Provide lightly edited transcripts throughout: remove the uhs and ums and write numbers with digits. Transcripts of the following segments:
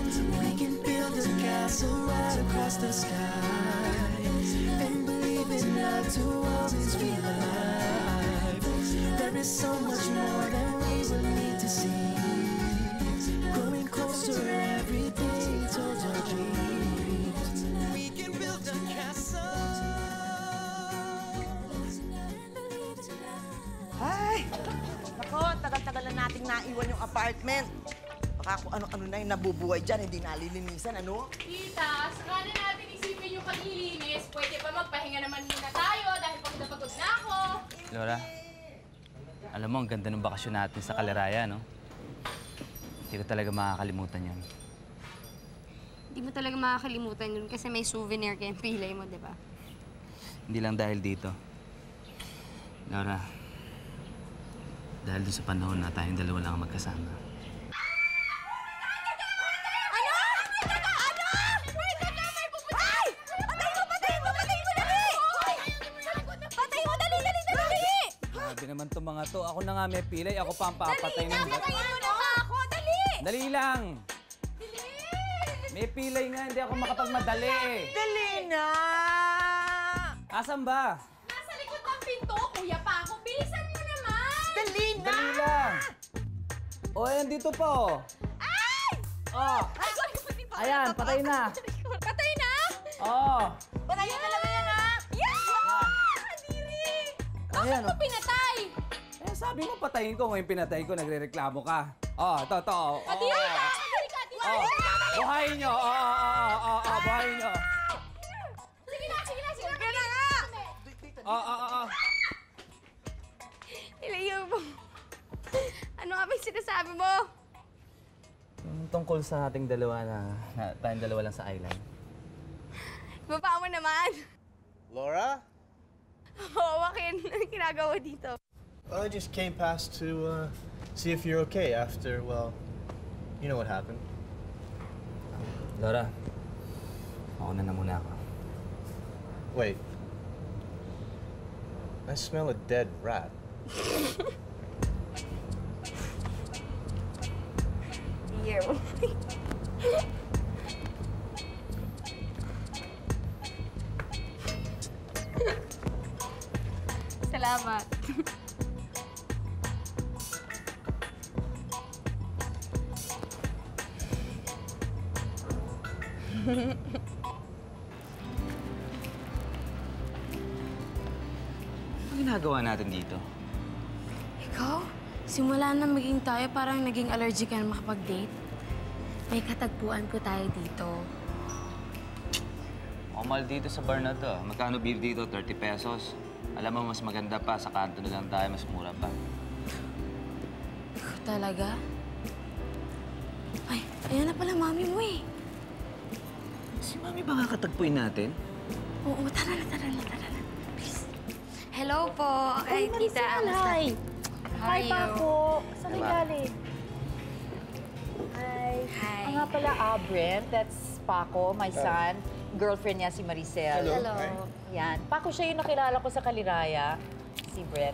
We can build a castle right across the sky and believe in love to always feel alive. There is so much more than we will need to see. Growing closer every day towards our dreams. We can build a castle. Ay! Nako, tagal-tagal na nating naiwan yung apartment. Baka kung ano-ano na yung nabubuhay dyan, hindi nalilinisan, ano? Tita, saka na natin isipin yung paglilinis. Pwede ba magpahinga naman muna tayo dahil pagod na pagod na ako. Laura, alam mo, ang ganda ng bakasyon natin sa Kaleraya, no? Hindi ko talaga makakalimutan yan. Hindi mo talaga makakalimutan yun kasi may souvenir kayong pilay mo, di ba? Hindi lang dahil dito. Laura, dahil doon sa panahon na tayong dalawa lang ang magkasama. Grabe naman itong mga to. Ako na nga may pilay. Ako pa ang papatay ng... Patayin mo na ba ako? Dali! Dali lang! May pilay nga. Hindi ako makapagmadali eh. Dali na! Asan ba? Nasa likod ng pinto, Kuya Paco. Bilisan mo naman! Dali na! Dali lang! O, ayan dito pa oh. Ay! Oh! Ay, pati pa! Ayan, patay na. Patay na? Oh! Patayin ka naman yan, ha? Yeah! Kadiri! Ayan Ano pinatay? Eh, sabi mo patayin ko. Ngayon pinatay ko, nagre-reklamo ka. Oh, ito. Oh. Kadiri ka! Kadiri ka! Oh. Buhayin nyo! Buhayin nyo! Sige na! Huwag ka na nga! Ilayo mo. Ano nga ba yung sinasabi mo? Tungkol sa ating dalawa na tayong dalawa lang sa island. Baba mo naman. Laura? Oo, Joaquin. Anong ginagawa dito? Well, I just came past to see if you're okay after, well, you know what happened. Laura, mauna na muna ako. Wait. I smell a dead rat. Ew. Salamat. Ano ginagawa natin dito? Ikaw? Simula na maging tayo, parang naging allergic ka na makapag-date. May katagpuan ko tayo dito. Mahal dito sa bar na to. Magkano beer dito? 30 pesos. Alam mo, mas maganda pa. Sa kanto na lang tayo, mas mura pa. Ikaw talaga? Ay, ayan na pala mami mo eh. Si Mami ba kakatagpuin natin? Oo, tara na. Please. Hello po. Ay, tita. Hi. Hi, Paco. Saan Diba? ka galing? Hi. Hi. Ang nga pala, Brent, that's Paco, my son. Girlfriend niya si Maricel. Hello. Yan. Paco, siya yung nakilala ko sa Kaliraya. Si Brent.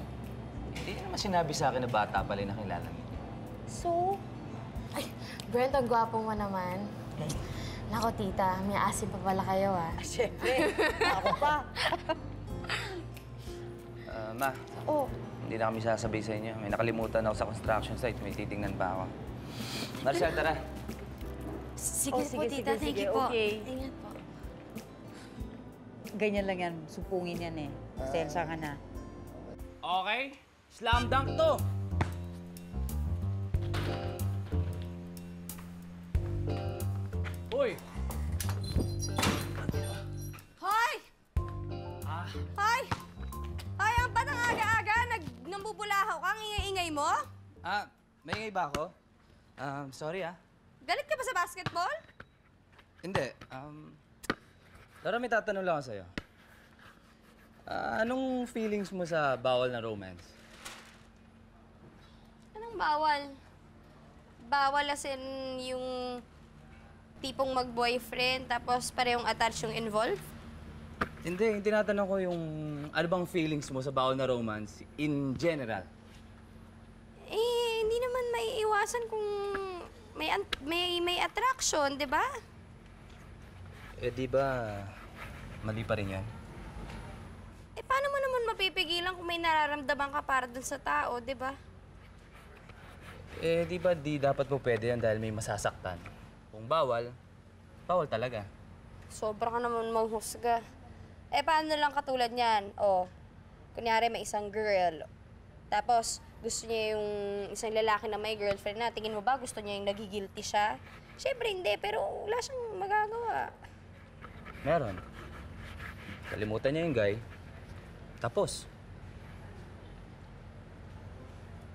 Hindi naman sinabi sa akin na bata pala yung nakilala niya. So? Ay, Brent, ang gwapo mo naman. Nako, tita. May asim pa pala kayo, ah. Siyempre. Ako pa. Ma, Oh. hindi na kami sasabay sa inyo. May nakalimutan ako sa construction site. May titingnan pa ako. Marcel, tara. Sige, Oh, po, sige, tita. sige, Thank sige. you po. Okay. Ingat po. Ganyan lang yan. Supungin yan eh. Pasensya ka na. Okay, slam dunk to. Uy! Hoy! Hoy! Hoy, ang batang aga-aga. Nambubulahaw ka. Ang ingay-ingay mo? Maingay ba ako? Sorry Galit ka ba sa basketball? Hindi. Laura, may tatanong lang ako sa'yo. Anong feelings mo sa bawal na romance? Anong bawal? Bawal as in yung tipong mag-boyfriend tapos parehong attached yung involved? Hindi, yung tinatanong ko yung ano bang feelings mo sa bawal na romance in general? Eh, hindi naman maiiwasan kung may attraction, di ba? Eh, di ba mali pa rin yan? Eh, paano mo naman mapipigilan kung may nararamdaman ka para dun sa tao, di ba? Eh, di ba di dapat po pwede yan dahil may masasaktan? Kung bawal, bawal talaga. Sobra ka naman manghusga. Eh, paano lang katulad niyan? O, kunyari may isang girl, tapos gusto niya yung isang lalaki na may girlfriend na. Tingin mo ba gusto niya yung nagigilty siya? Siyempre hindi, pero wala siyang magagawa. Meron. Kalimutan niya yung guy. Tapos.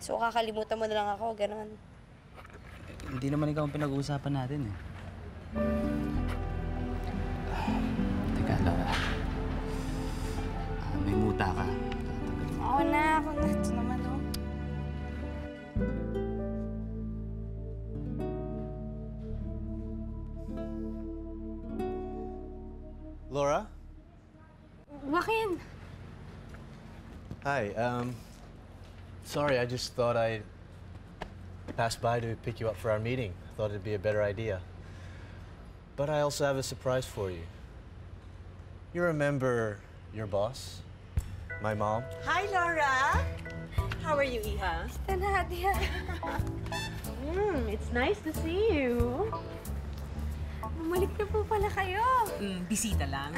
So, kakalimutan mo na lang ako, ganon. Hindi naman ikaw ang pinag-uusapan natin eh. Teka, Laura. May muta ka. Ako na. Ito naman, oh. Laura? Joaquin! Hi, sorry, I just thought I'd pass by to pick you up for our meeting. I thought it'd be a better idea. But I also have a surprise for you. You remember your boss? My mom? Hi, Laura! How are you, Iha? Ito Nadia. It's nice to see you. Bumalik na po pala kayo. Bisita lang.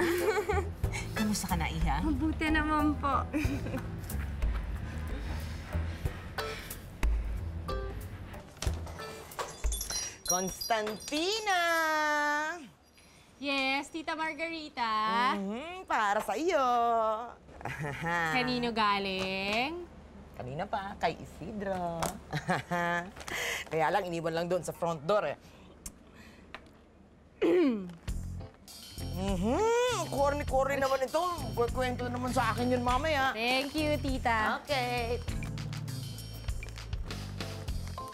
Kamusta ka na, Iha? Mabuti naman po. Constantina! Yes, Tita Margarita. Para sa iyo. Kanino galing? Kanina pa, kay Isidro. Kaya lang, iniwan lang doon sa front door eh. Corny-corny naman ito. Kwento naman sa akin yun mamaya. Thank you, Tita. Okay.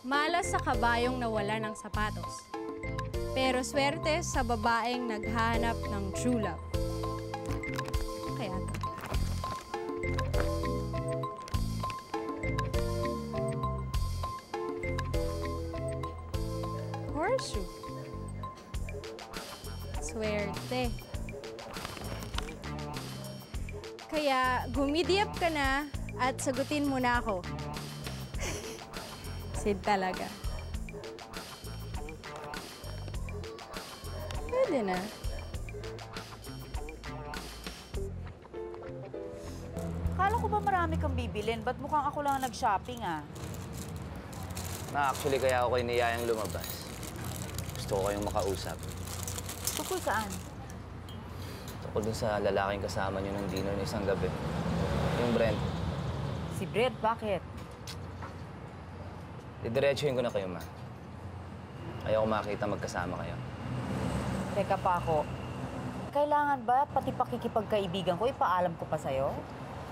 Malas sa kabayong nawala ng sapatos. Pero swerte sa babaeng naghanap ng true love. Kaya to. Horseshoe. Swerte. Kaya gumidiap ka na at sagutin mo na ako. Sid talaga. Pwede na. Akala ko ba marami kang bibilin? Ba't mukhang ako lang nag-shopping, ah? Actually, kaya ako kayo niyayang lumabas. Gusto ko kayong makausap. Tungkol saan? Tungkol dun sa lalaking kasama niyo ng dinner na isang gabi. Yung Brent. Si Brett, bakit? Didiretsuhin ko na kayo, ma. Ayaw ko makita magkasama kayo. Teka pa ako. Kailangan ba pati pakikipagkaibigan ko, ipaalam ko pa sa'yo?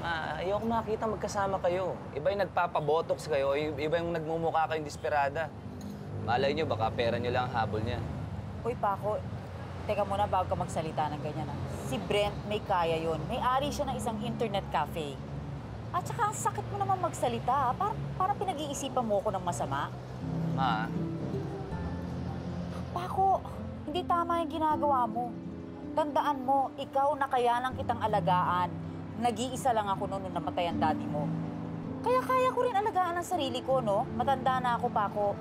Ma, ayaw ko makita magkasama kayo. Iba yung nagpapabotox kayo, iba yung nagmumukha kayong desperada. Malay nyo, baka pera nyo lang ang habol niya. Uy, Paco, teka muna bago ka magsalita ng ganyan, ah. Si Brent, may kaya yun. May-ari siya ng isang internet cafe. At saka, ang sakit mo naman magsalita, ah. Parang pinag-iisipan mo ko ng masama. Ma, Paco, hindi tama yung ginagawa mo. Tandaan mo, ikaw na kaya lang kitang alagaan. Nag-iisa lang ako noon nung namatay ang daddy mo. Kaya kaya ko rin alagaan ang sarili ko, no? Matanda na ako, Paco.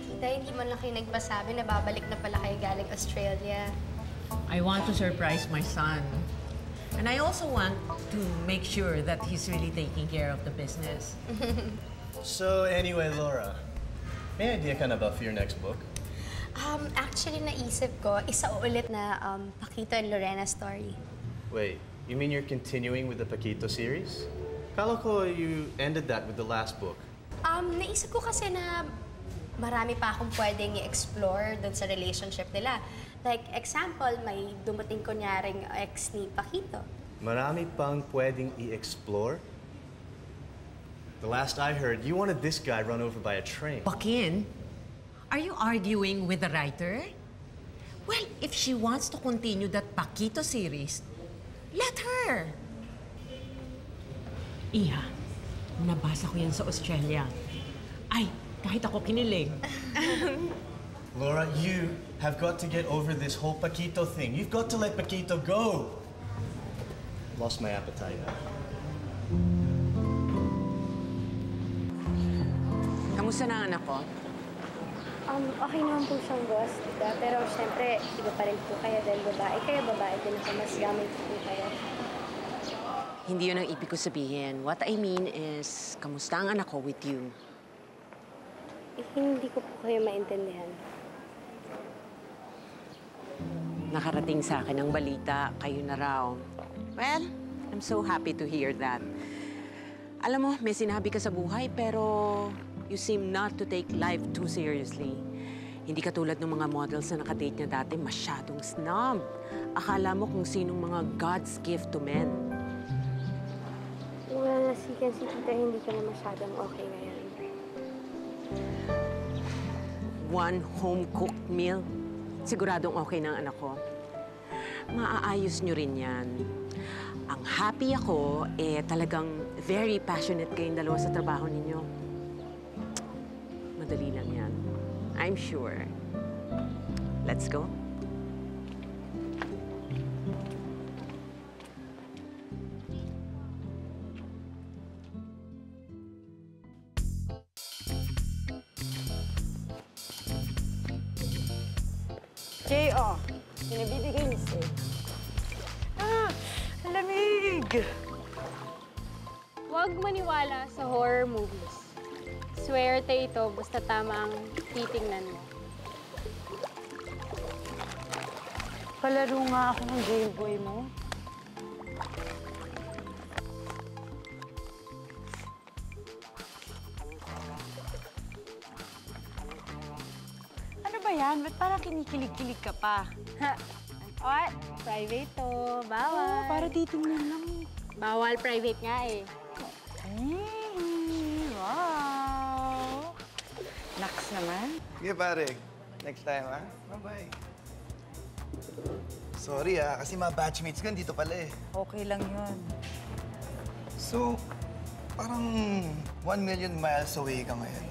Tita, hindi man lang kayo nagpasabi na babalik na pala kayo galing Australia. I want to surprise my son. And I also want to make sure that he's really taking care of the business. So anyway, Laura, may idea ka na ba for your next book? Actually, naisip ko, isa ulit na Paquito and Lorena story. Wait, you mean you're continuing with the Paquito series? Kala ko you ended that with the last book. Naisip ko kasi na marami pa akong pwedeng i-explore doon sa relationship nila. Like, example, may dumating kunyaring ex ni Paquito. Marami pang pwedeng i-explore? The last I heard, you wanted this guy run over by a train. Joaquin, are you arguing with the writer? Well, if she wants to continue that Paquito series, Let her! Iha, nabasa ko yan sa Australia. Ay, kahit ako kinilig. Laura, you have got to get over this whole Paquito thing. You've got to let Paquito go. Lost my appetite. Kamusta na ang anak ko? Okay naman po siyang boss, diba? Pero syempre, iba pa rin po kayo dahil babae kayo, babae din ako, mas gamit po kayo. Hindi yun ang ibig ko sabihin. What I mean is, kamusta ang anak ko with you? Hindi ko po kayo maintindihan. Nakarating sa akin ang balita, kayo na raw. Well, I'm so happy to hear that. Alam mo, may sinabi ka sa buhay, pero you seem not to take life too seriously. Hindi katulad ng mga models na nakadate niya dati, masyadong snob. Akala mo kung sinong mga God's gift to men. Wala na si Tita, hindi ka na masyadong okay ngayon. One home-cooked meal, siguradong okay na ang anak ko. Maaayos nyo rin yan. Ang happy ako, talagang very passionate kayong dalawa sa trabaho ninyo. Madali lang yan. I'm sure. Let's go. J.O., pinabibigay niyo sa'yo. Lamig! Huwag maniwala sa horror movies. Swerte ito basta tama ang titingnan mo. Palaro nga ako ng Game Boy mo. Ano ba yan? Ba't parang kinikilig-kilig ka pa? What? Private to. Bawal. Para titingnan lang. Bawal private nga eh. Wow! Naks naman. Sige pare, next time ha? Bye-bye. Sorry kasi mga batchmates ko dito pala eh. Okay lang yun. So, parang 1 million miles away ka ngayon.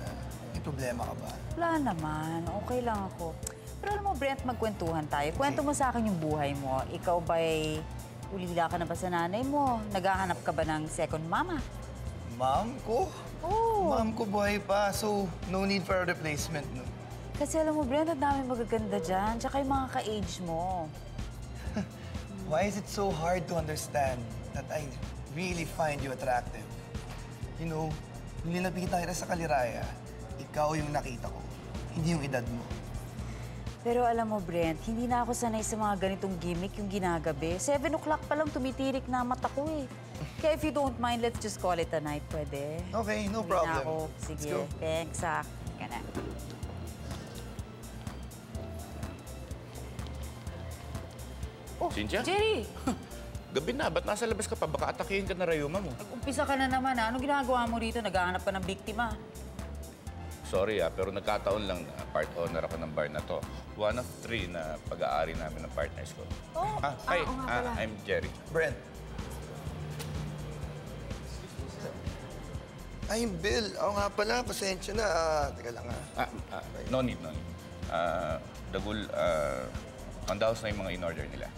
May problema ka ba? Wala naman. Okay lang ako. Pero alam mo, Brent, magkwentuhan tayo. Kwento mo sa akin yung buhay mo. Ikaw ba'y ulila ka na ba sa nanay mo? Naghahanap ka ba ng second mama? Mom ko? Oo. Mom ko buhay pa, so no need for a replacement, no? Kasi alam mo, Brent, ang dami magaganda dyan. Tsaka yung mga ka-age mo. Why is it so hard to understand that I really find you attractive? You know, nung nilapitan kita sa Kaliraya, ikaw yung nakita ko, hindi yung edad mo. Pero alam mo, Brent, hindi na ako sanay sa mga ganitong gimmick yung ginagabi. 7 o'clock pa lang tumitirik na mata ko eh. Kaya if you don't mind, let's just call it a night, pwede? Okay, no Uwi problem. na ako. Sige, Let's go. thanks ah. Ka na. Oh, Cynthia? Jerry! Gabi na, ba't nasa labas ka pa? Baka atakihin ka na rayuma mo. Umpisa ka na naman ah. Ano ginagawa mo rito? Naghahanap ka ng biktima. Sorry pero nagkataon lang na part owner ako ng bar na to. One of 3 na pag-aari namin ng partners ko. Oh, Hi, oo nga pala. I'm Jerry. Brent. Ay, Bill. Ako nga pala. Pasensya na. Teka lang No need. Dagul, pandaos na yung mga in-order nila.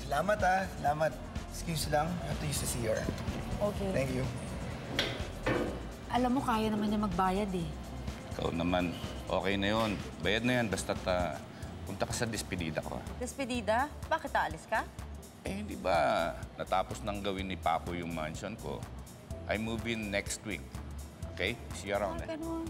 Salamat Salamat. Excuse lang. I have to use the CR. Okay. Thank you. Alam mo, kaya naman niya magbayad eh. Ikaw naman, okay na yun. Bayad na yan, basta't punta ka sa despedida ko. Despedida? Bakit aalis ka? Hindi ba natapos nang gawin ni Papo yung mansion ko? I move in next week. Okay? See you around. Ganun.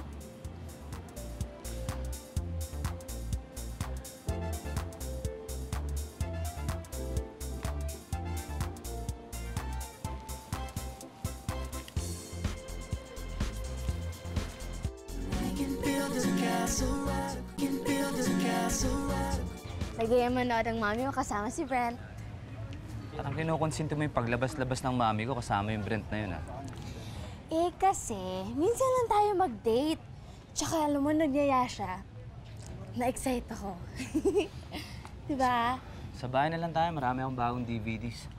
Lagayan manood ang mami mo kasama si Brent. Parang kinukonsinto mo yung paglabas-labas ng mami ko kasama yung Brent na yun, Eh kasi, minsan lang tayo mag-date. Tsaka alam mo, nagyaya siya. Na-excite ako. Diba? Sa bahay na lang tayo. Marami akong bagong DVDs.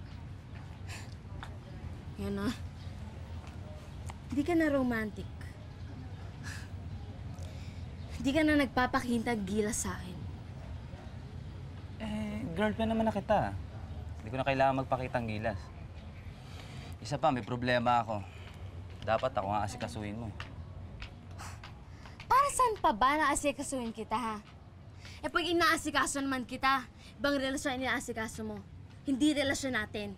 Yan ah. Hindi ka na romantic. Hindi ka na nagpapakintang gilas sa akin. Girlfriend naman na kita. Hindi ko na kailangan magpakitang gilas. Isa pa, may problema ako. Dapat ako nga asikasuhin mo. Para saan pa ba naasikasuhin kita, ha? Eh pag inaasikaso naman kita, ibang relasyon ang inaasikaso mo. Hindi relasyon natin.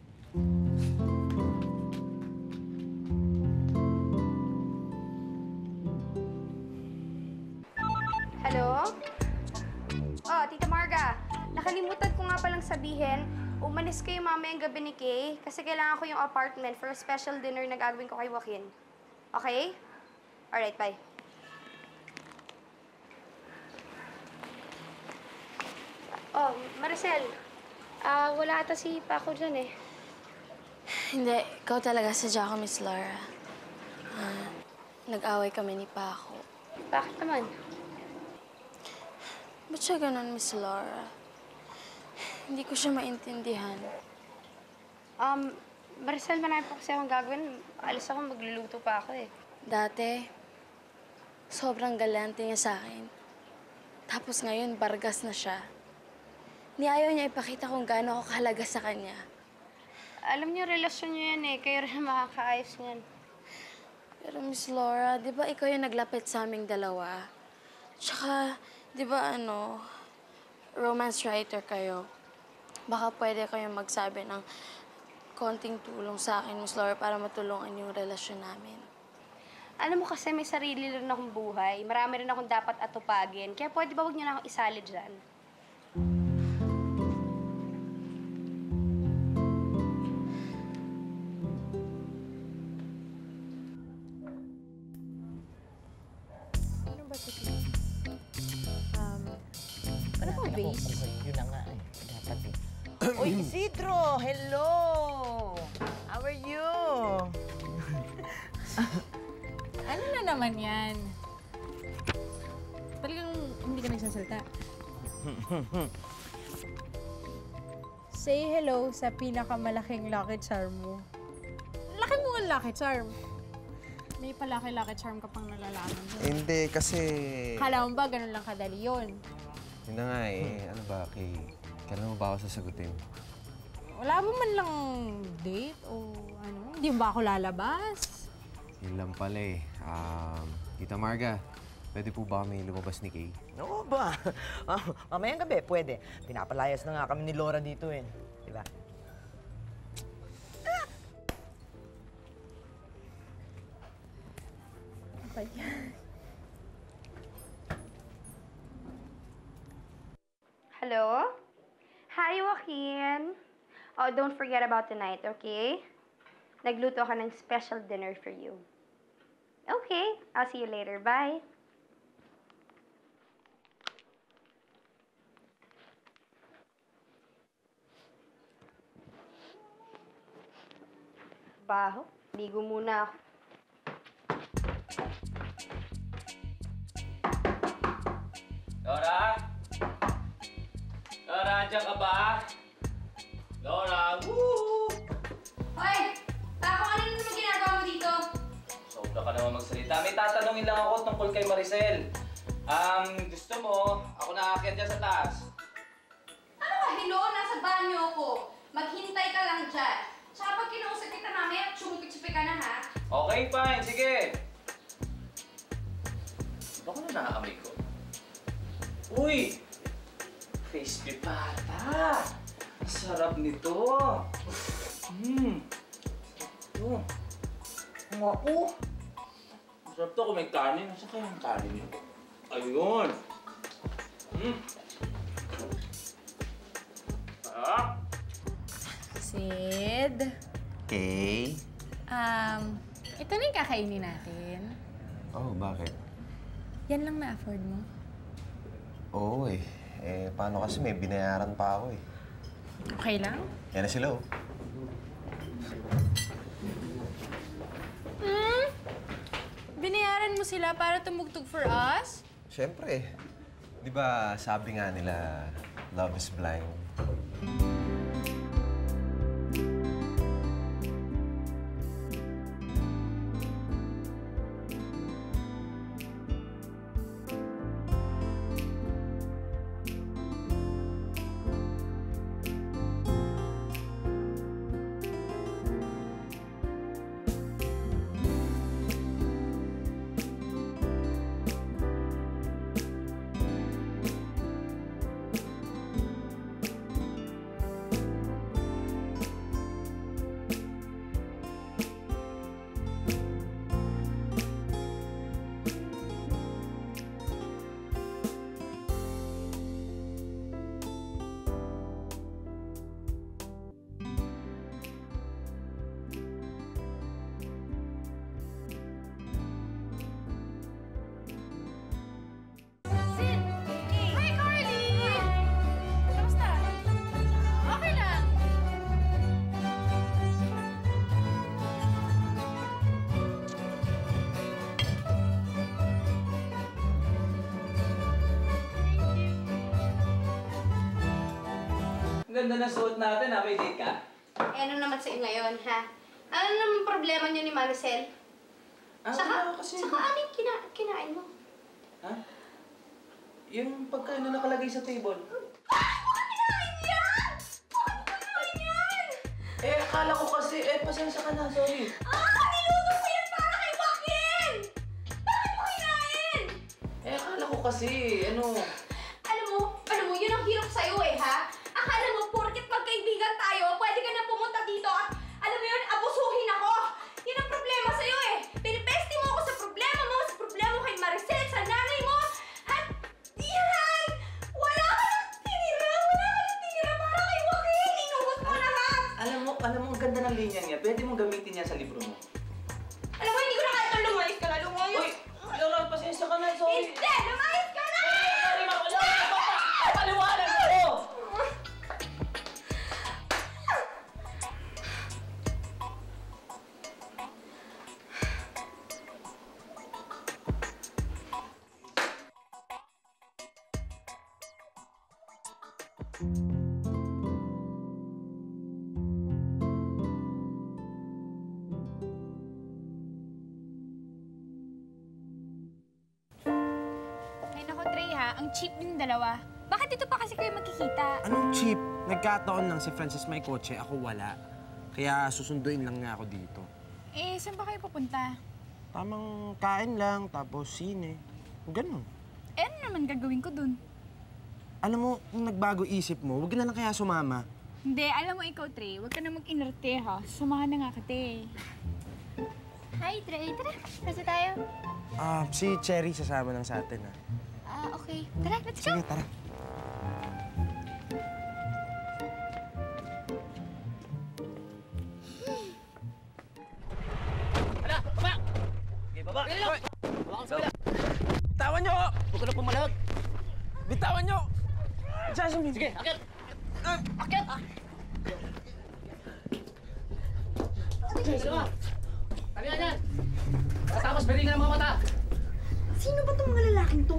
Hello? Oh, Tita Marga. Nakalimutan ko nga palang sabihin, umalis kayo mamayang gabi ni Kay kasi kailangan ko yung apartment for a special dinner na gagawin ko kay Joaquin. Okay? Alright, bye. Oh, Maricel. Wala ata si Paco dyan eh. Hindi, ikaw talaga sadya ko, Miss Laura. Nag-away kami ni Paco. Bakit naman? Ba't siya ganun, Miss Laura? Hindi ko siya maintindihan. Maricel, marami pa kasi akong gagawin. Alis ako, magluluto pa ako eh. Dati, sobrang galante niya sa akin. Tapos ngayon, bargas na siya. Ayaw niya ipakita kung gaano ako kahalaga sa kanya. Alam niyo, relasyon niyo yan eh. Kayo rin makakaayos niyan. Pero Miss Laura, di ba ikaw yung naglapit sa aming dalawa? Tsaka, di ba romance writer kayo? Baka pwede kayong magsabi ng konting tulong sa akin, Miss Laura, para matulungan yung relasyon namin. Alam mo kasi may sarili rin akong buhay. Marami rin akong dapat atupagin. Kaya pwede ba huwag niyo na akong isali dyan? Ano ba ito? Ano ba, base? Yun na nga eh. Dapat eh. Uy, Isidro! Hello! How are you? Ano na naman yan? Talagang hindi ka nagsasalta. Say hello sa pinakamalaking lucky charm mo. Laki mo ang lucky charm. May palaki-lucky charm ka pang nalalaman mo. Hindi, kasi... Kala mo ba ganun lang kadali yun? Yun na nga eh. Ano ba, Kay? Kailan mo ba ako sasagutin? Wala ba man lang date o ano? Hindi mo ba ako lalabas? Yun lang pala eh. Tita Marga, pwede po ba kami lumabas ni Kay? Oo ba? Mamayang gabi, pwede. Pinapalayas na nga kami ni Laura dito eh. Diba? Hello? Hi, Joaquin. Oh, don't forget about tonight, okay? Nagluto ako ng special dinner for you. Okay, I'll see you later. Bye. Baho. Ligo muna ako. Laura? Laura, andyan ka ba? Laura, woo! Hoy! Paco, ano naman ginagawa mo dito? Sobra ka naman magsalita. May tatanungin lang ako tungkol kay Maricel. Gusto mo, ako nakaakyat dyan sa taas. Ano ka, hello? Nasa banyo ako. Maghintay ka lang dyan. Tsaka pag kinausap kita mamaya, tsumupit-supit ka na, ha? Okay, fine. Sige. Baka na naaamoy ko. Uy! Crispy pata! Sarap nito! Ito. Nga po! Sarap to kung may kanin. Nasaan kaya ang kanin nito? Ayun! Sarap! Sid? Kay? Ito na yung kakainin natin. Oh, bakit? Yan lang na-afford mo. Oo eh. Paano kasi may binayaran pa ako eh. Okay lang? Yan na sila oh. Binayaran mo sila para tumugtog for us? Siyempre. Di ba sabi nga nila, love is blind. ganda na suot natin, ha? May date ka? Eh, ano naman sa'yo ngayon, ha? Ano naman problema niyo ni Maricel? Saka ano yung kinain mo? Ha? Yung pagkain na nakalagay sa table. Eh, akala ko kasi, pasensya ka na, sorry. Niluto ko yan para kay Joaquin! Bakit mo kinain? Eh, akala ko kasi, Alam mo, yun ang hirap sa'yo ha? Akala mo, porket magkaibigan tayo, pwede ka na pumunta dito at, alam mo yun, abusuhin ako. Yun ang problema sa'yo Pinipesti mo ako sa problema mo kay Maricel, sa nanay mo. At, yan! Wala ka nang tinira para kay Joaquin. Inuhos mo lahat. Alam mo, ang ganda ng linya niya. Pwede mong gamitin yan sa libro mo. Alam mo, hindi ko na kaya ito. Lumayas ka na, lumayas. Uy! Laura, pasensya ka na, sorry. Hindi! Lumayas ka na! Paliwanag ko! Ay nako, Trey ha, ang cheap yung dalawa. Bakit dito pa kasi kayo magkikita? Anong cheap? Nagkataon lang si Francis may kotse, ako wala. Kaya susunduin lang nga ako dito. Eh, saan ba kayo pupunta? Tamang kain lang, tapos sine. Ganun. Eh, ano naman gagawin ko dun? Alam mo, kung nagbago isip mo, huwag ka na lang kaya sumama. Hindi, alam mo ikaw, Trey, huwag ka na mag-inerte ha. Samahan na nga kita eh. Hi, Trey. Tara, kasi tayo. Si Cherry sasama lang sa atin, Okay. Tara, let's go. Sige, tara. Baba! Hoy! Bitawan niyo! Huwag ka na pumalag! Bitawan niyo! Jasmine! Sige, akit! Akit! Jasmine! Tabi na dyan! Tapos pwede ka ng mga mata! Sino ba itong mga lalaking to?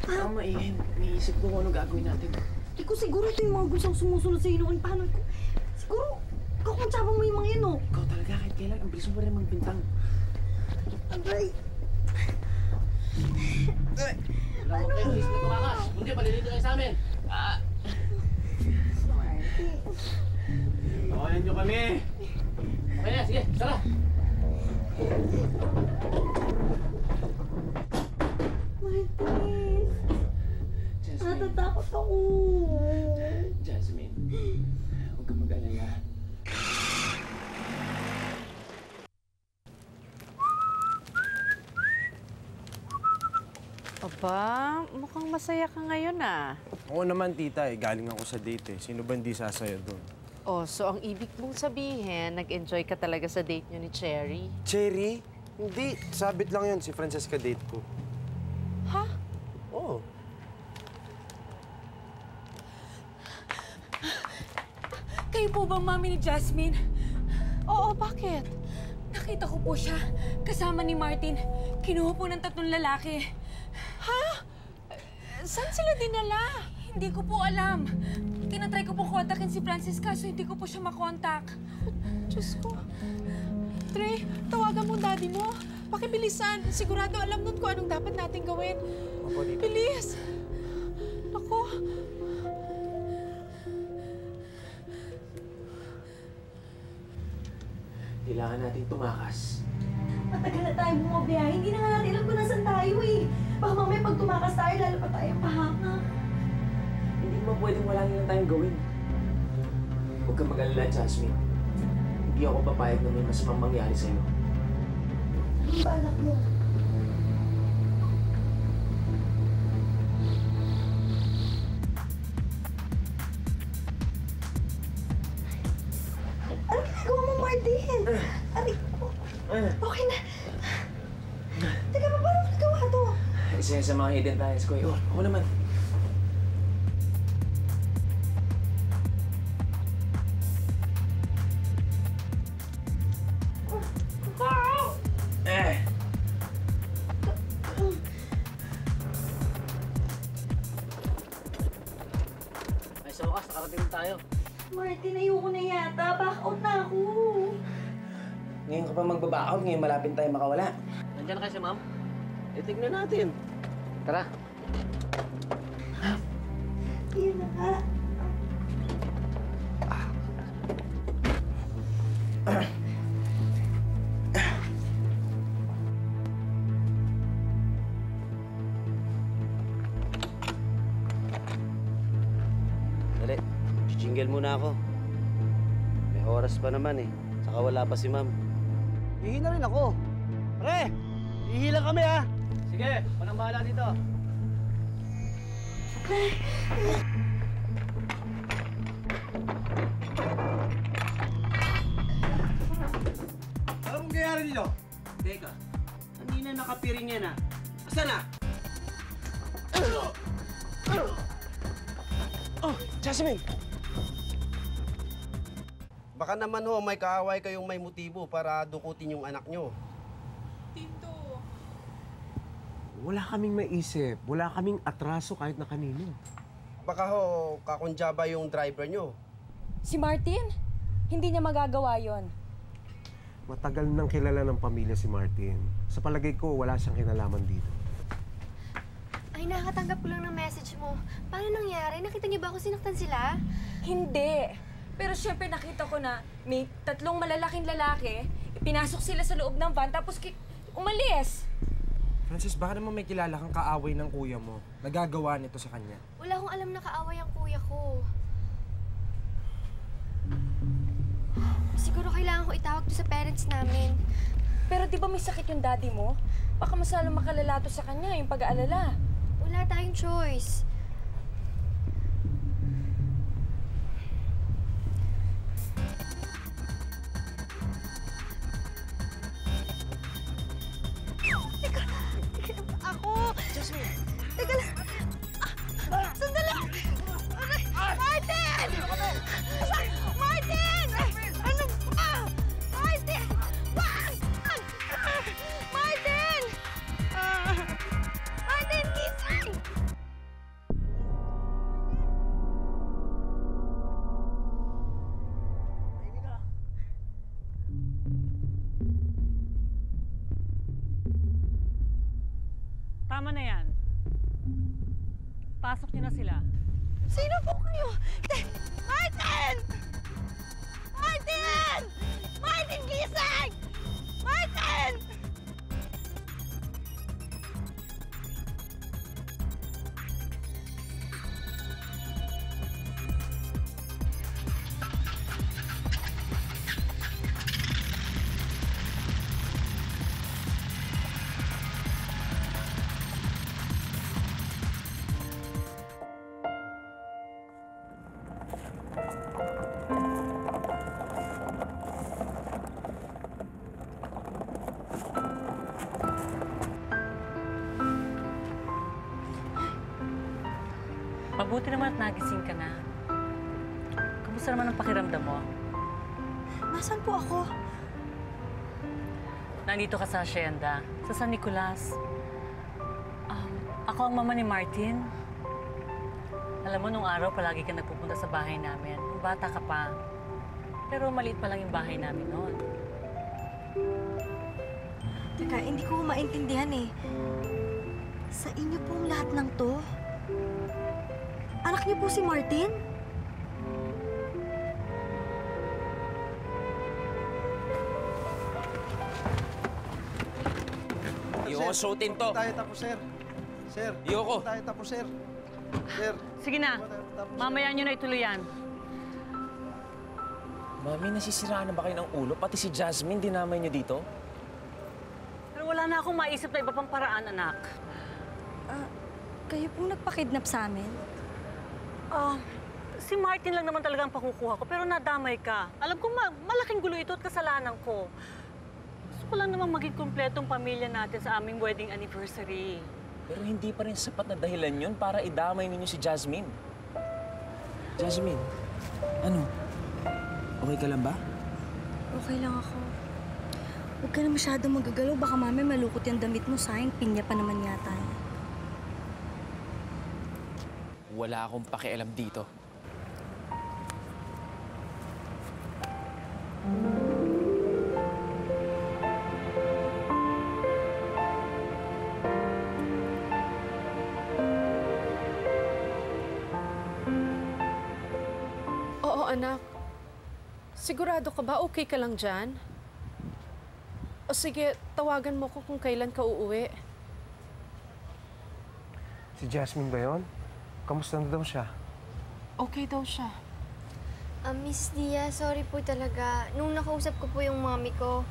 Ang maihin. Iniisip ko kung ano gagawin natin. Iko siguro ito yung mga gustong sumusunod sa inuun. Paano ko? Siguro, ikaw kung tsabang mo yung mga yun, Ikaw talaga, kahit kailan, ang bilis mo rin magbintang. Aray! Ano? Kayo, isip na tumakas. Hindi, palilito kayo sa amin. Tawanan niyo kami. Okay na, sige, tara. Martin! Natatakot ako. Jasmine, huwag kang mag-alala. Aba, mukhang masaya ka ngayon Oo naman, tita. Galing ako sa date Sino ba hindi sasaya doon? Oh, so ang ibig mong sabihin, nag-enjoy ka talaga sa date niyo ni Cherry? Cherry? Hindi. Sabit lang yun. Si Francesca date ko. Ha? Oo. Kayo po bang mami ni Jasmine? Oo, bakit? Nakita ko po siya kasama ni Martin. Kinuha po ng 3 lalaki. Ha? Saan sila dinala? Hindi ko po alam. Tinatry ko po kontakin si Francis kaso hindi ko po siya makontak. Diyos ko. Trey, tawagan mo daddy mo. Pakibilisan. Sigurado alam nun kung anong dapat natin gawin. Opo, dito. Bilis! Ako. Kailangan natin tumakas. Matagal na tayo bumabiyahe. Hindi na nga natin alam kung nasan tayo Baka mamaya pag tumakas tayo, lalo pa tayo pahanga. Hindi mo pwedeng wala lang tayong gawin. Huwag kang mag-alala, Jasmine. Hindi ako papayag na may masamang mangyari sa'yo. Anong balak mo? Anong ginagawa mo, Martin? Aray ko. Okay na. Teka, paano mo nagawa to? Isa sa mga hidden talents ko. Ako naman. Ay, sa wakas, nakarating tayo. Martin, ayoko na yata. Back out na ako. Ngayon ka pa magbabackout, ngayon malapit tayo makawala. Nandiyan na kasi, ma'am. Tignan natin. Tara. Yun na nga. Dali, jingle muna ako. May oras pa naman eh. Saka wala pa si ma'am. Ihi na rin ako. Pre, ihi lang kami ha. Sige, walang bahala dito. Anong nangyayari dito? Teka, kanina nakapiring yan ah. Asan na? Oh, Jasmine! Baka naman ho, may kaaway kayong may motibo para dukutin yung anak nyo. Tito. Wala kaming maisip. Wala kaming atraso kahit na kanino. Baka ho, kakunjaba yung driver nyo. Si Martin? Hindi niya magagawa yon. Matagal nang kilala ng pamilya si Martin. Sa palagay ko, wala siyang kinalaman dito. Ay, nakatanggap ko lang ng message mo. Paano nangyari? Nakita niyo ba kung sinaktan sila? Hindi. Pero syempre nakita ko na may 3 malalaking lalaki, pinasok sila sa loob ng van tapos umalis. Francis, baka naman may kilala kang kaaway ng kuya mo. Nagagawa nito sa kanya. Wala akong alam na kaaway ang kuya ko. Siguro kailangan ko itawag to sa parents namin. Pero di ba may sakit yung daddy mo? Baka mas lalo makalala to sa kanya, yung pag-aalala. Wala tayong choice. Teka lang. Sandali! Martin! Martin! Ano ba? Martin! Wag! Martin! Martin, gising! Tama na yan. Pasok niyo na sila. Sino po kayo? Martin! Martin! Martin, gising! Martin! Mabuti naman at nagising ka na. Kamusta naman ang pakiramdam mo? Nasaan po ako? Nandito ka sa Hacienda, sa San Nicolas. Ako ang mama ni Martin. Alam mo, nung araw palagi ka nagpupunta sa bahay namin. Nung bata ka pa. Pero maliit pa lang yung bahay namin noon. Teka, hindi ko maintindihan eh. Sa inyo pong lahat ng to? Anak niyo po si Martin? Ayoko suotin to. Tayo tapos, sir. Sir. Ayoko. Tayo tapos, sir. Sir. Sige na. Mamaya nyo na ituloy yan. Mami, nasisiraan na ba kayo ng ulo? Pati si Jasmine, dinamay niyo dito? Pero wala na akong maisip na iba pang paraan, anak. Kayo pong nagpakidnap sa amin? Si Martin lang naman talaga ang pakukuha ko, pero nadamay ka. Alam ko, malaking gulo ito at kasalanan ko. Gusto ko lang namang maging kumpletong pamilya natin sa aming wedding anniversary. Pero hindi pa rin sapat na dahilan yun para idamay ninyo si Jasmine. Jasmine, ano? Okay ka lang ba? Okay lang ako. Huwag ka na masyadong magagalaw. Baka mami malukot yung damit mo. Sayang, pinya pa naman yata. Wala akong pakialam dito. Oo, anak. Sigurado ka ba? Okay ka lang dyan? O sige, tawagan mo ko kung kailan ka uuwi. Si Jasmine ba yun? Kamusta na daw siya? Okay daw siya. Miss Dia, sorry po talaga. Nung nakausap ko po yung mommy ko,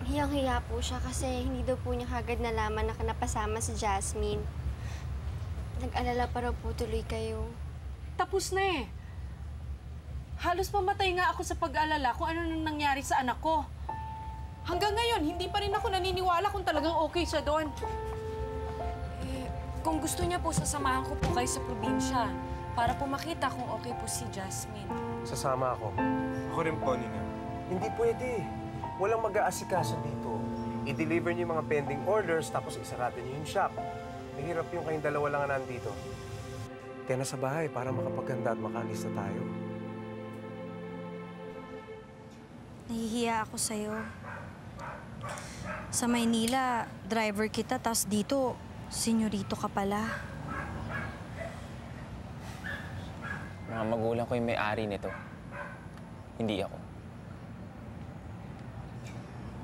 hiyang-hiya po siya kasi hindi daw po niya kagad nalaman na napasama si Jasmine. Nag-alala pa raw po tuloy kayo. Tapos na eh. Halos mamatay nga ako sa pag-alala kung ano nang nangyari sa anak ko. Hanggang ngayon, hindi pa rin ako naniniwala kung talagang okay siya doon. Kung gusto niya po, sasamahan ko po kayo sa probinsya para po makita kung okay po si Jasmine. Sasama ako. Ako rin po, Nina. Hindi pwede. Walang mag-aasikaso dito. I-deliver niyo yung mga pending orders tapos isarado niyo yung shop. Mahirap yung kayong dalawa lang nandito. Kaya nasa bahay para makapaganda at makaalis na tayo. Nahihiya ako sa'yo. Sa Maynila, driver kita, tas dito, senyorito ka pala. Mga magulang ko yung may-ari nito. Hindi ako.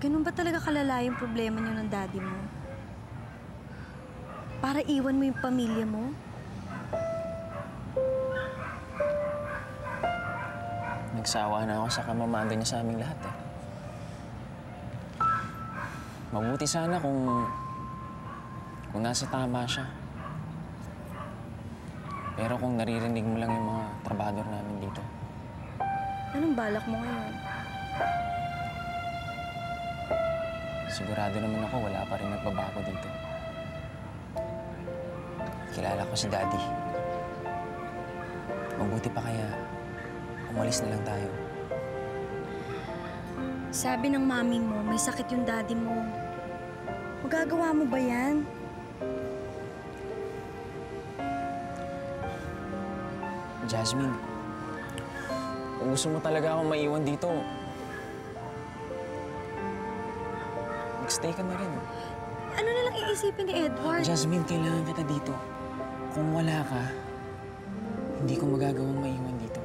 Ganun ba talaga kalala yung problema niyo ng daddy mo? Para iwan mo yung pamilya mo? Nagsawa na ako sa kamamaga niya sa aming lahat eh. Mabuti sana kung nasa tama siya. Pero kung naririnig mo lang yung mga trabador namin dito. Anong balak mo ngayon? Sigurado naman ako wala pa rin nagbabago dito. Kilala ko si Daddy. Mabuti pa kaya umalis na lang tayo. Sabi ng mami mo, may sakit yung daddy mo. Magagawa mo ba yan? Jasmine, kung gusto mo talaga akong maiwan dito, mag-stay ka na rin. Ano na lang iisipin ni Edward? Jasmine, kailangan kita dito. Kung wala ka, hindi ko magagawang maiwan dito.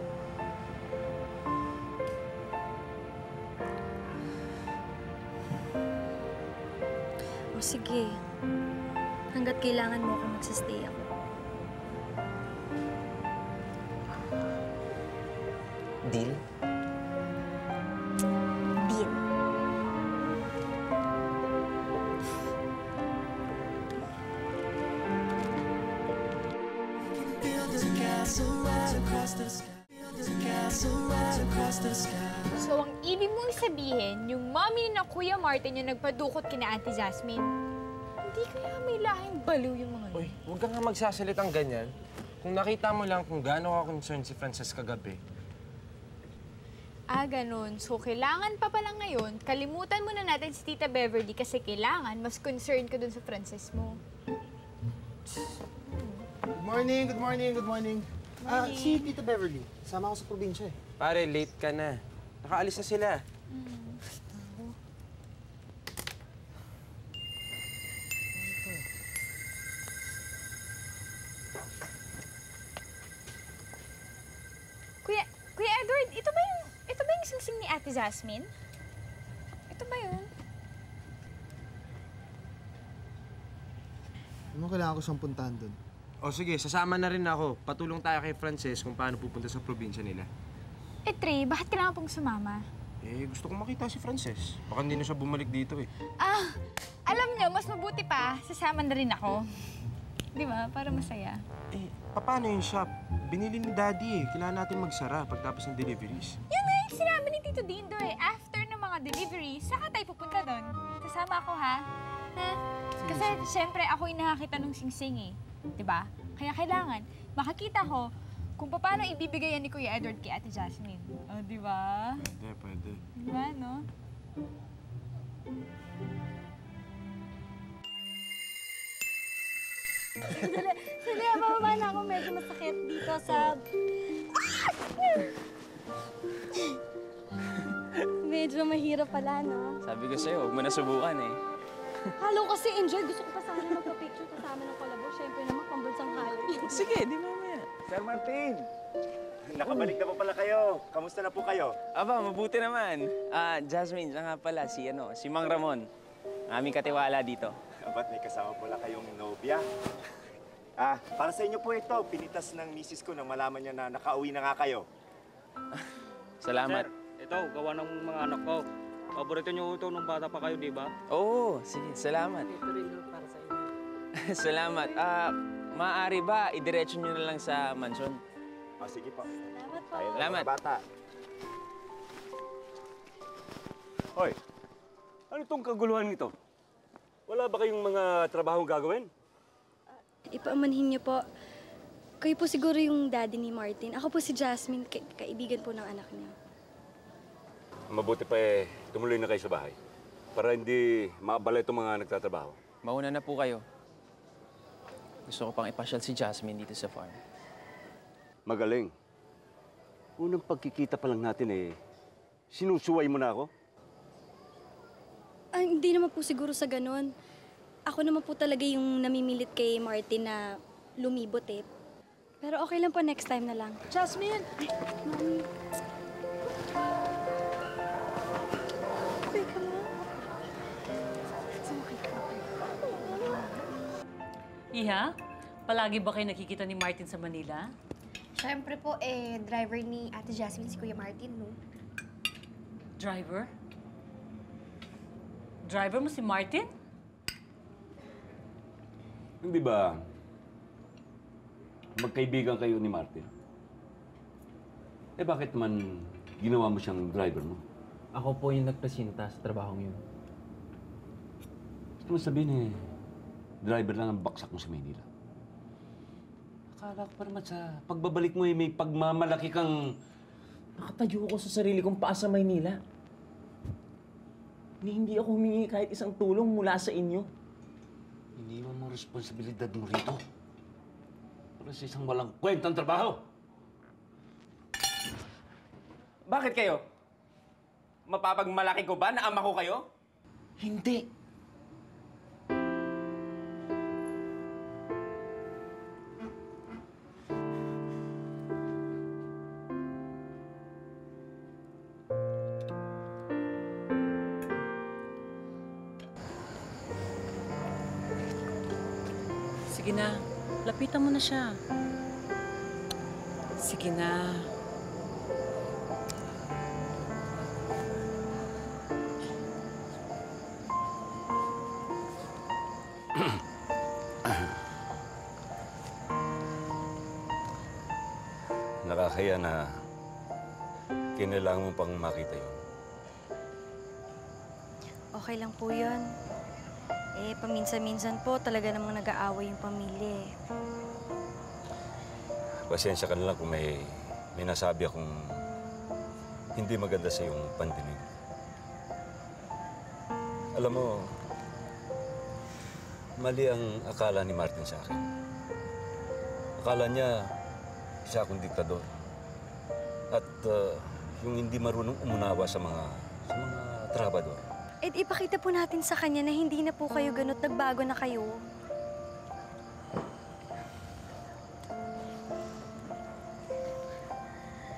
O sige, hanggat kailangan mo ako, magsastay ako. Deal? Deal. Build a castle right across the sky. Build a castle right across the sky. So, ang ibig mong sabihin, yung mommy na Kuya Martin yung nagpadukot kina Ate Jasmine. Hindi kaya may lahing baliw yung mga yun. Uy, huwag ka nga magsasalitang ganyan. Kung nakita mo lang kung gaano ka concerned si Frances kagabi. Ah, ganun. So, kailangan pa pala ngayon, kalimutan muna natin si Tita Beverly kasi kailangan mas concerned ka dun sa Frances mo. Good morning, good morning, good morning. Si Tita Beverly. Sama ako sa probinsya eh. Pare, late ka na. Nakaalis na sila. Kuya Edward, ito ba yung singsing ni Ate Jasmine? Ito ba yun? Ano kailangan ko siyang puntahan doon? O sige, sasama na rin ako. Patulong tayo kay Frances kung paano pupunta sa probinsya nila. Trey, bakit kailangan pong sumama? Gusto kong makita si Frances. Baka hindi na siya bumalik dito eh. Alam niyo, mas mabuti pa, sasama na rin ako. Di ba? Para masaya. Paano yung shop? Binili ni Daddy eh. Kailangan natin magsara pagtapos ng deliveries. Yun nga yung sinabi ni Tito Dindo eh. After ng mga deliveries, saka tayo pupunta doon. Sasama ako, ha? Kasi siyempre ako yung nakakita nung singsing eh. Diba? Kaya kailangan makakita ko kung paano ibibigay yan ni Kuya Edward kay Ate Jasmine. O, diba? Pwede. Diba, no? Sali, bababa na ako. Medyo masakit dito sa... medyo mahirap pala, no? Sabi ko sa'yo, huwag mo na subukan eh. Halo kasi enjoy. Gusto ko pa sana magpa-picture kasama ng kalabo. Siyempre naman, pambansang halo. Sige, di mamaya. Sir Martin! Nakabalik na po pala kayo. Kamusta na po kayo? Aba, mabuti naman. Jasmine, siya nga pala, si Mang Ramon. Aming katiwala dito. Ba't may kasama pala kayong nobya? Para sa inyo po ito. Pinitas ng misis ko nang malaman niya na nakauwi na nga kayo. Salamat. Sir, ito, gawa ng mga anak ko. Paborito niyo ito nung bata pa kayo, di ba? Oo, sige, salamat. Ito rin para sa inyo. Salamat. Maaari ba, idiretso niyo na lang sa mansion? Sige po. Salamat po. Salamat. Mga bata. Hoy, ano itong kaguluhan nito? Wala ba kayong mga trabahong gagawin? Ipaamanhin niyo po. Kayo po siguro yung daddy ni Martin. Ako po si Jasmine, kaibigan po ng anak niya. Mabuti pa tumuloy na kayo sa bahay. Para hindi maabala itong mga nagtatrabaho. Mauna na po kayo. Gusto ko pang ipasyal si Jasmine dito sa farm. Magaling. Unang pagkikita pa lang natin sinusuway mo na ako? Hindi naman po siguro sa ganun. Ako naman po talaga yung namimilit kay Martin na lumibot eh. Pero okay lang po, next time na lang. Jasmine! Ay, Mami. Teka lang. Sumakit ka. Iha, palagi ba kayo nakikita ni Martin sa Manila? Siyempre po, driver ni Ate Jasmine si Kuya Martin, no? Driver? Driver mo si Martin? Hindi ba magkaibigan kayo ni Martin? Bakit man ginawa mo siyang driver mo? Ako po yung nagpresinta sa trabahong yun. Gusto mo sabihin driver lang ang baksak mo sa Maynila? Akala ko pa naman sa pagbabalik mo may pagmamalaki kang... Nakatayo ako sa sarili kong paa sa Maynila. Hindi ako humingi kahit isang tulong mula sa inyo. Iniwan mo responsibilidad mo rito. Para sa isang walang kwentang trabaho. Bakit kayo? Mapapagmalaki ko ba na ama ko kayo? Hindi. Sige na, lapitan mo na siya. Sige na. Nakakaya na kinailangan mo pang makita yun. Okay lang po yun. Paminsan-minsan po talaga namang nag-aaway yung pamilya eh. Pasensya ka na lang kung may nasabi akong hindi maganda sa iyong pandinig. Alam mo, mali ang akala ni Martin sa akin. Akala niya, isa akong diktador. At yung hindi marunong umunawa sa mga trabador. Ipakita po natin sa kanya na hindi na po kayo ganot, nagbago na kayo.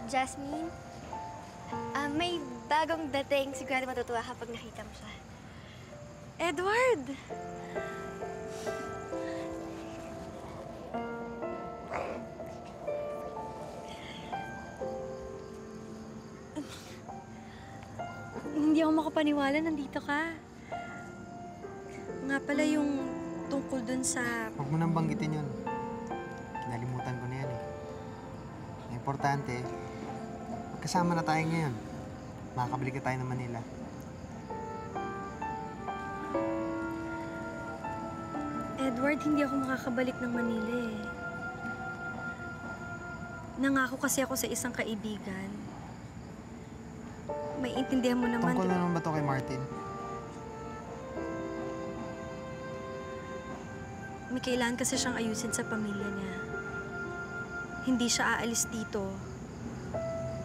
Jasmine, may bagong dating. Sigurado matutuwa kapag nakita mo siya. Edward! Hindi ako makapaniwala, nandito ka. Nga pala yung tungkol dun sa... Huwag mo nang banggitin yun. Kinalimutan ko na yan eh. Ang importante, magkasama na tayo ngayon. Makakabalik na tayo ng Manila. Edward, hindi ako makakabalik ng Manila eh. Nangako kasi ako sa isang kaibigan. May intindihan mo naman. Tungkol na naman ba ito kay Martin? May kailangan kasi siyang ayusin sa pamilya niya. Hindi siya aalis dito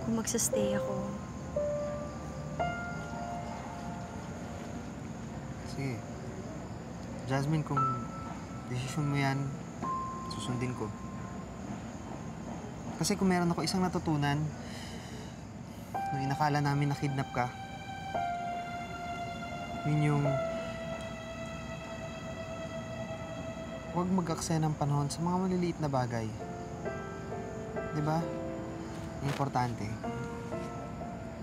kung magsastay ako. Sige. Jasmine, kung desisyon mo yan, susundin ko. Kasi kung meron ako isang natutunan, nung inakala namin na kidnap ka, yun yung huwag mag-aksaya ng panahon sa mga maliliit na bagay. Diba? Importante.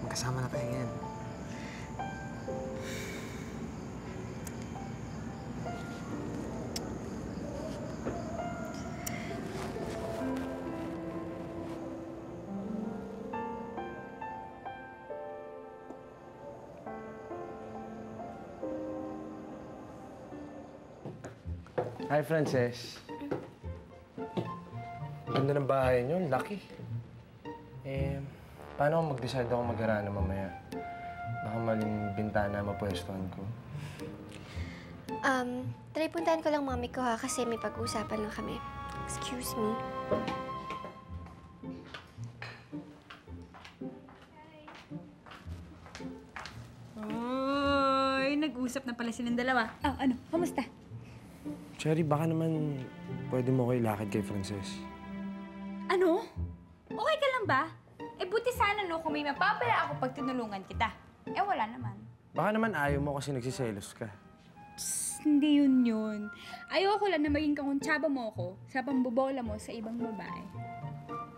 Magkasama na tayo ngayon. Hi, Frances. Ganda ng bahay niyo. Lucky. Paano kung mag-decide ako mag-arana mamaya? Baka maling bintana mapwestuhan ko. Try puntahan ko lang mami ko ha, kasi may pag-uusapan lang kami. Excuse me. Uy, nag-usap na pala silang dalawa. Oh, ano? Kamusta? Cherry, baka naman pwede mo ko ilakad kay Frances. Ano? Okay ka lang ba? Eh, buti sana no kung may mapapala ako pag tinulungan kita. Eh, wala naman. Baka naman ayaw mo kasi nagsiselos ka. Psst, hindi yun. Ayoko lang na maging kakuntsaba mo ako sa pambobola mo sa ibang babae.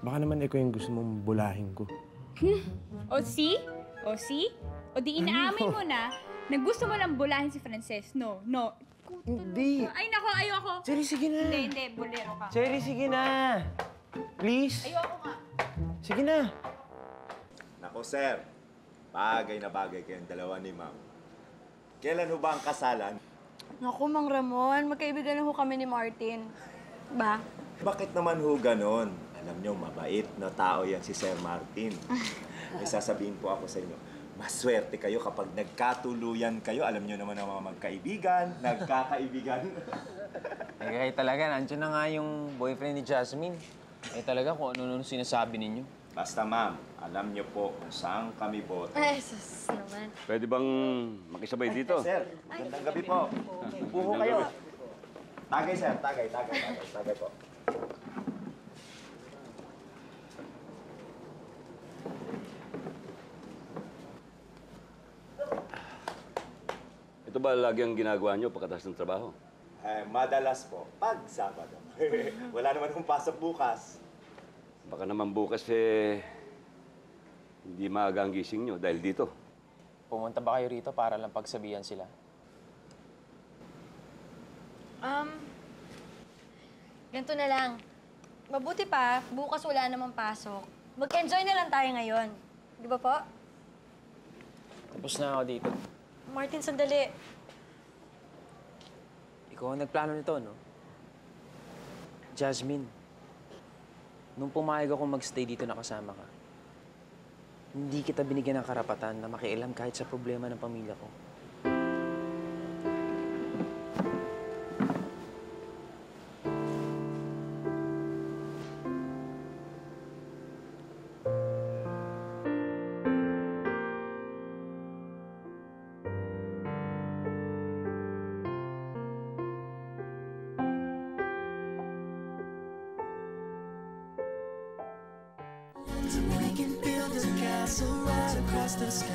Baka naman ikaw yung gusto mong bulahin ko. O see? O see? O di inaamin mo na gusto mo lang bulahin si Frances. No. Hindi. Ay, nako, ayoko. Cherry, sige na. Hindi, bolero ka. Cherry, sige na. Please. Ayoko nga. Sige na. Nako, sir. Bagay na bagay kayong dalawa ni ma'am. Kailan ho ba ang kasalan? Naku, Mang Ramon, magkaibigan na ho kami ni Martin. Ba? Bakit naman ho ganon? Alam niyo, mabait na tao yan si Sir Martin. May sasabihin po ako sa inyo, maswerte kayo kapag nagkatuluyan kayo. Alam niyo naman ang mga magkaibigan, nagkakaibigan. Eh, kayo talaga, nandiyan na nga yung boyfriend ni Jasmine. Eh, talaga kung ano-ano sinasabi ninyo. Basta, ma'am, alam niyo po kung saan kami boto. Ay, sus naman. Pwede bang makisabay dito? Sir, magandang gabi po. Upo kayo. Tagay, sir. Tagay po. Ito ba lagi ang ginagawa niyo pagkatapos ng trabaho? Madalas po, pag Sabado. Wala naman akong pasok bukas. Baka naman bukas hindi maaga ang gising niyo dahil dito. Pumunta ba kayo rito para lang pagsabihan sila? Ganito na lang. Mabuti pa, bukas wala namang pasok. Mag-enjoy na lang tayo ngayon. Di ba po? Tapos na ako dito. Martin, sandali. Ikaw ang nagplano nito, no? Jasmine, nung pumayag ako magstay dito na kasama ka, hindi kita binigyan ng karapatan na makialam kahit sa problema ng pamilya ko. We can build a castle right across the sky.